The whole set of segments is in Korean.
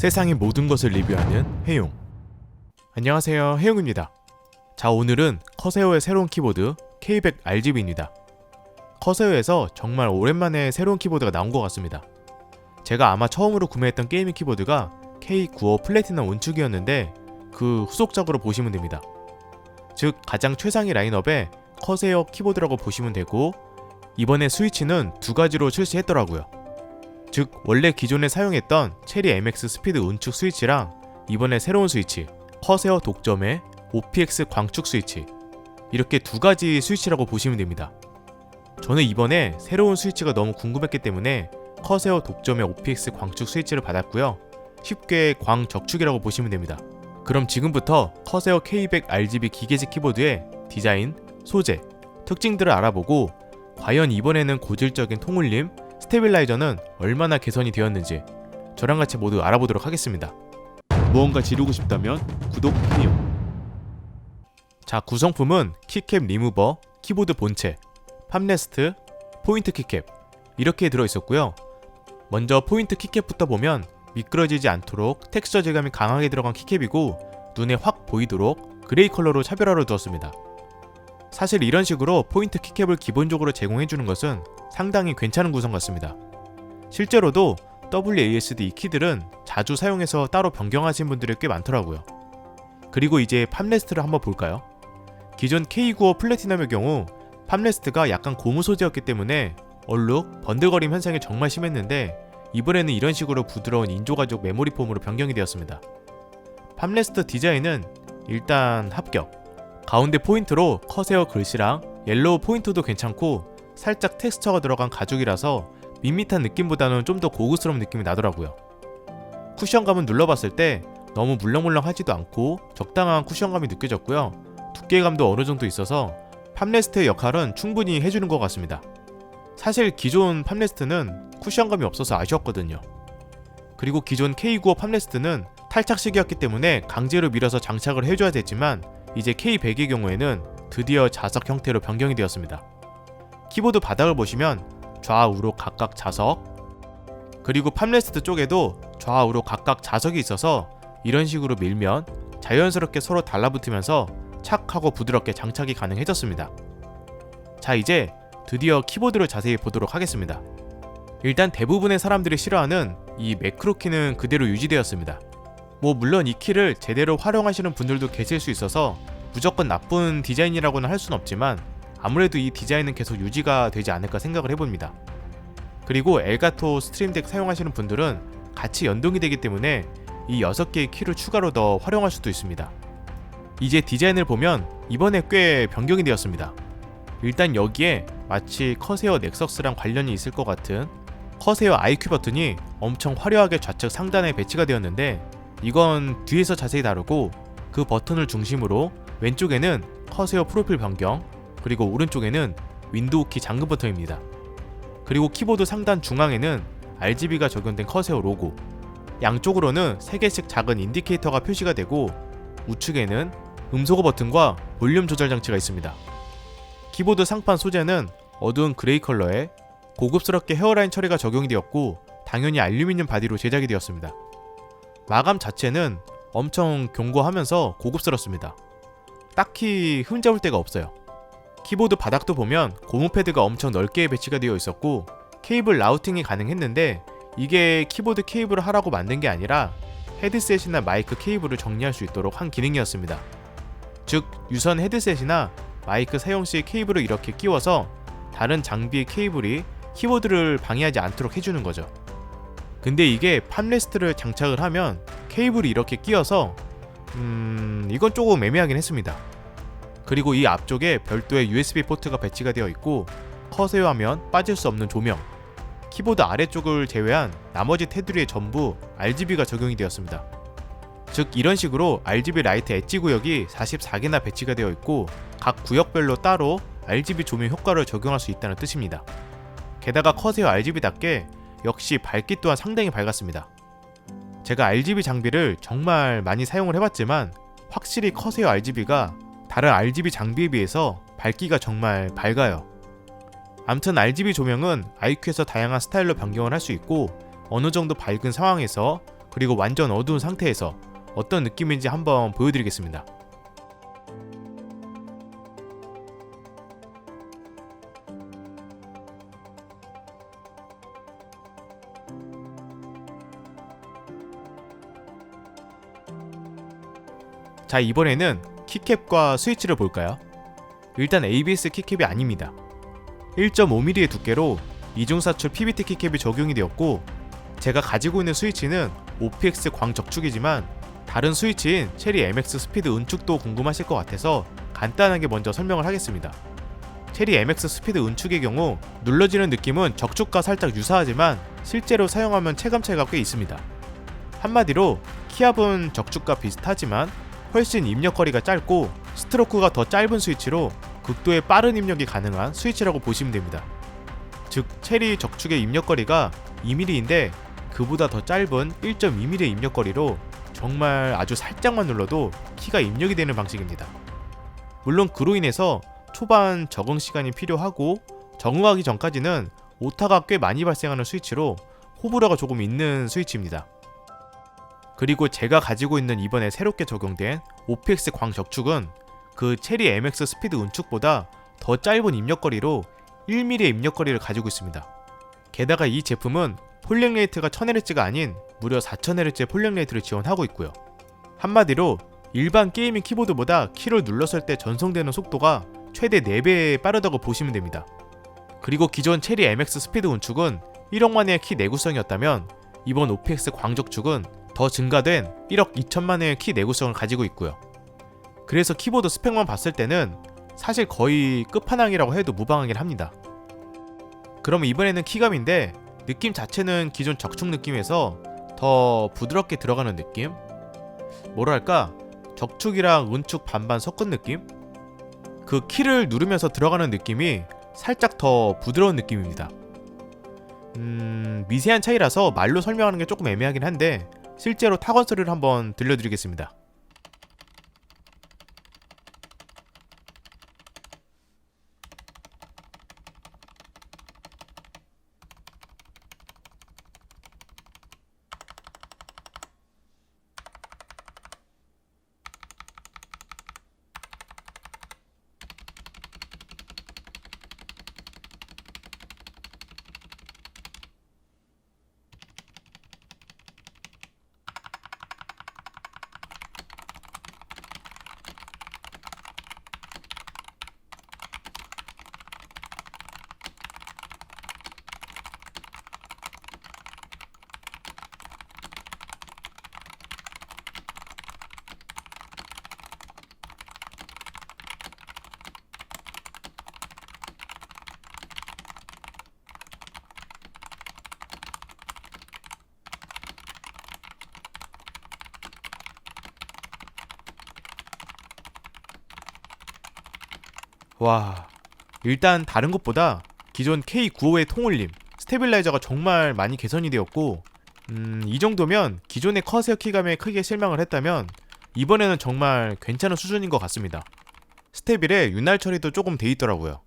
세상의 모든 것을 리뷰하는 해용. 안녕하세요, 해용입니다. 자, 오늘은 커세어의 새로운 키보드 K100RGB입니다. 커세어에서 정말 오랜만에 새로운 키보드가 나온 것 같습니다. 제가 아마 처음으로 구매했던 게이밍 키보드가 K95 플래티넘 운축이었는데 그 후속작으로 보시면 됩니다. 즉 가장 최상위 라인업의 커세어 키보드라고 보시면 되고, 이번에 스위치는 두 가지로 출시했더라고요. 즉 원래 기존에 사용했던 체리 MX 스피드 운축 스위치랑 이번에 새로운 스위치 커세어 독점의 OPX 광축 스위치, 이렇게 두 가지 스위치라고 보시면 됩니다. 저는 이번에 새로운 스위치가 너무 궁금했기 때문에 커세어 독점의 OPX 광축 스위치를 받았고요. 쉽게 광적축이라고 보시면 됩니다. 그럼 지금부터 커세어 K100RGB 기계식 키보드의 디자인, 소재, 특징들을 알아보고 과연 이번에는 고질적인 통울림, 스테빌라이저는 얼마나 개선이 되었는지 저랑 같이 모두 알아보도록 하겠습니다. 무언가 지르고 싶다면 구독, 해용. 자, 구성품은 키캡 리무버, 키보드 본체, 팜레스트, 포인트 키캡 이렇게 들어있었고요. 먼저 포인트 키캡부터 보면 미끄러지지 않도록 텍스처 질감이 강하게 들어간 키캡이고 눈에 확 보이도록 그레이 컬러로 차별화를 두었습니다. 사실 이런 식으로 포인트 키캡을 기본적으로 제공해주는 것은 상당히 괜찮은 구성 같습니다. 실제로도 WASD 이 키들은 자주 사용해서 따로 변경하신 분들이 꽤 많더라고요. 그리고 이제 팜레스트를 한번 볼까요? 기존 K95 플래티넘의 경우 팜레스트가 약간 고무 소재였기 때문에 얼룩, 번들거림 현상이 정말 심했는데 이번에는 이런 식으로 부드러운 인조가죽 메모리 폼으로 변경이 되었습니다. 팜레스트 디자인은 일단 합격. 가운데 포인트로 커세어 글씨랑 옐로우 포인트도 괜찮고 살짝 텍스처가 들어간 가죽이라서 밋밋한 느낌보다는 좀 더 고급스러운 느낌이 나더라고요. 쿠션감은 눌러봤을 때 너무 물렁물렁하지도 않고 적당한 쿠션감이 느껴졌고요. 두께감도 어느 정도 있어서 팜레스트의 역할은 충분히 해주는 것 같습니다. 사실 기존 팜레스트는 쿠션감이 없어서 아쉬웠거든요. 그리고 기존 K95 팜레스트는 탈착식이었기 때문에 강제로 밀어서 장착을 해줘야 됐지만 이제 K100의 경우에는 드디어 자석 형태로 변경이 되었습니다. 키보드 바닥을 보시면 좌우로 각각 자석, 그리고 팜레스트 쪽에도 좌우로 각각 자석이 있어서 이런 식으로 밀면 자연스럽게 서로 달라붙으면서 착하고 부드럽게 장착이 가능해졌습니다. 자, 이제 드디어 키보드를 자세히 보도록 하겠습니다. 일단 대부분의 사람들이 싫어하는 이 매크로 키는 그대로 유지되었습니다. 물론 이 키를 제대로 활용하시는 분들도 계실 수 있어서 무조건 나쁜 디자인이라고는 할 순 없지만 아무래도 이 디자인은 계속 유지가 되지 않을까 생각을 해봅니다. 그리고 엘가토 스트림덱 사용하시는 분들은 같이 연동이 되기 때문에 이 6개의 키를 추가로 더 활용할 수도 있습니다. 이제 디자인을 보면 이번에 꽤 변경이 되었습니다. 일단 여기에 마치 커세어 넥서스랑 관련이 있을 것 같은 커세어 IQ 버튼이 엄청 화려하게 좌측 상단에 배치가 되었는데 이건 뒤에서 자세히 다루고, 그 버튼을 중심으로 왼쪽에는 커세어 프로필 변경, 그리고 오른쪽에는 윈도우 키 잠금 버튼입니다. 그리고 키보드 상단 중앙에는 RGB가 적용된 커세어 로고, 양쪽으로는 3개씩 작은 인디케이터가 표시가 되고 우측에는 음소거 버튼과 볼륨 조절 장치가 있습니다. 키보드 상판 소재는 어두운 그레이 컬러에 고급스럽게 헤어라인 처리가 적용이 되었고 당연히 알루미늄 바디로 제작이 되었습니다. 마감 자체는 엄청 견고하면서 고급스럽습니다. 딱히 흠잡을 데가 없어요. 키보드 바닥도 보면 고무 패드가 엄청 넓게 배치가 되어 있었고 케이블 라우팅이 가능했는데 이게 키보드 케이블을 하라고 만든 게 아니라 헤드셋이나 마이크 케이블을 정리할 수 있도록 한 기능이었습니다. 즉 유선 헤드셋이나 마이크 사용 시 케이블을 이렇게 끼워서 다른 장비의 케이블이 키보드를 방해하지 않도록 해주는 거죠. 근데 이게 팜레스트를 장착을 하면 케이블이 이렇게 끼어서 이건 조금 애매하긴 했습니다. 그리고 이 앞쪽에 별도의 USB 포트가 배치가 되어 있고 커세어 하면 빠질 수 없는 조명, 키보드 아래쪽을 제외한 나머지 테두리에 전부 RGB가 적용이 되었습니다. 즉 이런 식으로 RGB 라이트 엣지 구역이 44개나 배치가 되어 있고 각 구역별로 따로 RGB 조명 효과를 적용할 수 있다는 뜻입니다. 게다가 커세어 RGB답게 역시 밝기 또한 상당히 밝았습니다. 제가 RGB 장비를 정말 많이 사용을 해봤지만 확실히 커세어 RGB가 다른 RGB 장비에 비해서 밝기가 정말 밝아요. 암튼 RGB 조명은 IQ에서 다양한 스타일로 변경을 할 수 있고 어느 정도 밝은 상황에서 그리고 완전 어두운 상태에서 어떤 느낌인지 한번 보여드리겠습니다. 자, 이번에는 키캡과 스위치를 볼까요? 일단 ABS 키캡이 아닙니다. 1.5mm의 두께로 이중사출 PBT 키캡이 적용이 되었고, 제가 가지고 있는 스위치는 OPX 광적축이지만 다른 스위치인 체리 MX 스피드 은축도 궁금하실 것 같아서 간단하게 먼저 설명을 하겠습니다. 체리 MX 스피드 은축의 경우 눌러지는 느낌은 적축과 살짝 유사하지만 실제로 사용하면 체감차이가 꽤 있습니다. 한마디로 키압은 적축과 비슷하지만 훨씬 입력거리가 짧고 스트로크가 더 짧은 스위치로 극도의 빠른 입력이 가능한 스위치라고 보시면 됩니다. 즉 체리 적축의 입력거리가 2mm인데 그보다 더 짧은 1.2mm의 입력거리로 정말 아주 살짝만 눌러도 키가 입력이 되는 방식입니다. 물론 그로 인해서 초반 적응 시간이 필요하고 적응하기 전까지는 오타가 꽤 많이 발생하는 스위치로 호불호가 조금 있는 스위치입니다. 그리고 제가 가지고 있는 이번에 새롭게 적용된 OPX 광적축은 그 체리 MX 스피드 은축보다 더 짧은 입력거리로 1mm의 입력거리를 가지고 있습니다. 게다가 이 제품은 폴링 레이트가 1000Hz가 아닌 무려 4000Hz의 폴링 레이트를 지원하고 있고요. 한마디로 일반 게이밍 키보드보다 키를 눌렀을 때 전송되는 속도가 최대 4배 빠르다고 보시면 됩니다. 그리고 기존 체리 MX 스피드 은축은 1억만회의 키 내구성이었다면 이번 OPX 광적축은 더 증가된 1억 2천만회의 키 내구성을 가지고 있고요. 그래서 키보드 스펙만 봤을 때는 사실 거의 끝판왕이라고 해도 무방하긴 합니다. 그럼 이번에는 키감인데 느낌 자체는 기존 적축 느낌에서 더 부드럽게 들어가는 느낌? 뭐랄까 적축이랑 은축 반반 섞은 느낌? 그 키를 누르면서 들어가는 느낌이 살짝 더 부드러운 느낌입니다. 미세한 차이라서 말로 설명하는 게 조금 애매하긴 한데 실제로 타건 소리를 한번 들려드리겠습니다. 와, 일단 다른 것보다 기존 K95의 통올림, 스테빌라이저가 정말 많이 개선이 되었고 이 정도면 기존의 커세어 키감에 크게 실망을 했다면 이번에는 정말 괜찮은 수준인 것 같습니다. 스테빌에 윤활 처리도 조금 돼 있더라고요.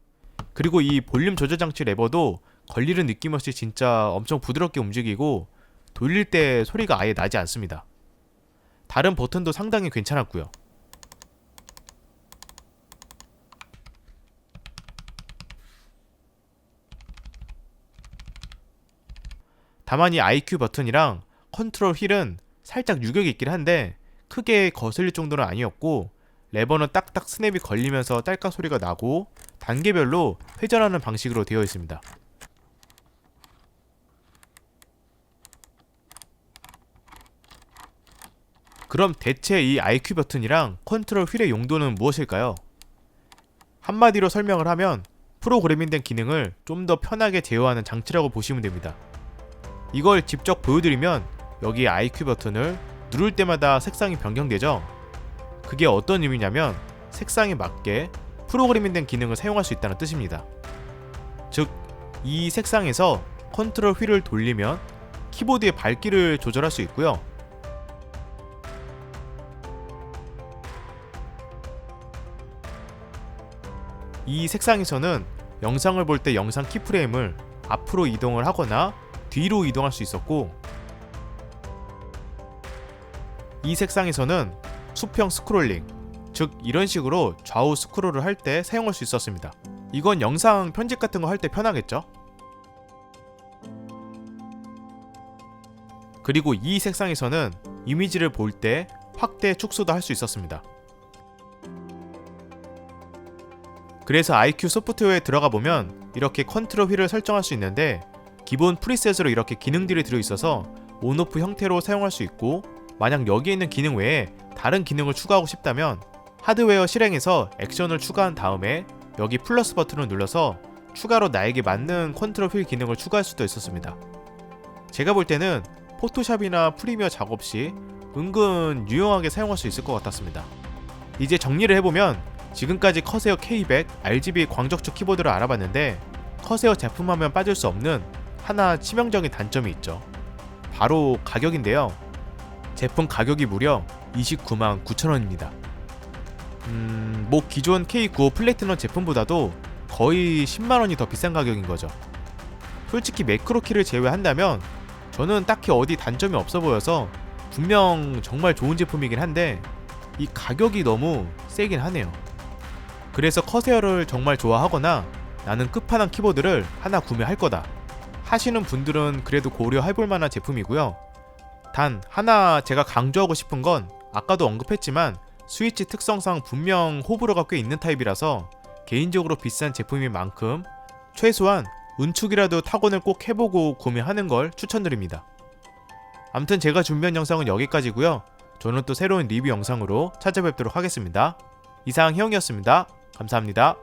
그리고 이 볼륨 조절 장치 레버도 걸리는 느낌 없이 진짜 엄청 부드럽게 움직이고 돌릴 때 소리가 아예 나지 않습니다. 다른 버튼도 상당히 괜찮았고요. 다만 이 IQ 버튼이랑 컨트롤 휠은 살짝 유격이 있긴 한데 크게 거슬릴 정도는 아니었고 레버는 딱딱 스냅이 걸리면서 딸깍 소리가 나고 단계별로 회전하는 방식으로 되어 있습니다. 그럼 대체 이 IQ 버튼이랑 컨트롤 휠의 용도는 무엇일까요? 한마디로 설명을 하면 프로그래밍된 기능을 좀 더 편하게 제어하는 장치라고 보시면 됩니다. 이걸 직접 보여드리면 여기 IQ 버튼을 누를 때마다 색상이 변경되죠. 그게 어떤 의미냐면 색상에 맞게 프로그래밍된 기능을 사용할 수 있다는 뜻입니다. 즉, 이 색상에서 컨트롤 휠을 돌리면 키보드의 밝기를 조절할 수 있고요. 이 색상에서는 영상을 볼 때 영상 키프레임을 앞으로 이동을 하거나 뒤로 이동할 수 있었고 이 색상에서는 수평 스크롤링, 즉 이런 식으로 좌우 스크롤을 할 때 사용할 수 있었습니다. 이건 영상 편집 같은 거 할 때 편하겠죠? 그리고 이 색상에서는 이미지를 볼 때 확대, 축소도 할 수 있었습니다. 그래서 iQ 소프트웨어에 들어가 보면 이렇게 컨트롤 휠을 설정할 수 있는데 기본 프리셋으로 이렇게 기능들이 들어있어서 온오프 형태로 사용할 수 있고, 만약 여기에 있는 기능 외에 다른 기능을 추가하고 싶다면 하드웨어 실행에서 액션을 추가한 다음에 여기 플러스 버튼을 눌러서 추가로 나에게 맞는 컨트롤 휠 기능을 추가할 수도 있었습니다. 제가 볼 때는 포토샵이나 프리미어 작업 시 은근 유용하게 사용할 수 있을 것 같았습니다. 이제 정리를 해보면 지금까지 커세어 K100 RGB 광적축 키보드를 알아봤는데, 커세어 제품하면 빠질 수 없는 하나 치명적인 단점이 있죠. 바로 가격인데요. 제품 가격이 무려 299,900원입니다. 뭐 기존 K95 플래티넘 제품보다도 거의 10만원이 더 비싼 가격인 거죠. 솔직히 매크로키를 제외한다면 저는 딱히 어디 단점이 없어 보여서 분명 정말 좋은 제품이긴 한데 이 가격이 너무 세긴 하네요. 그래서 커세어를 정말 좋아하거나 나는 끝판왕 키보드를 하나 구매할 거다 하시는 분들은 그래도 고려해볼 만한 제품이고요. 단 하나 제가 강조하고 싶은 건 아까도 언급했지만 스위치 특성상 분명 호불호가 꽤 있는 타입이라서 개인적으로 비싼 제품인 만큼 최소한 운축이라도 타건을 꼭 해보고 구매하는 걸 추천드립니다. 암튼 제가 준비한 영상은 여기까지고요. 저는 또 새로운 리뷰 영상으로 찾아뵙도록 하겠습니다. 이상 혜영이었습니다. 감사합니다.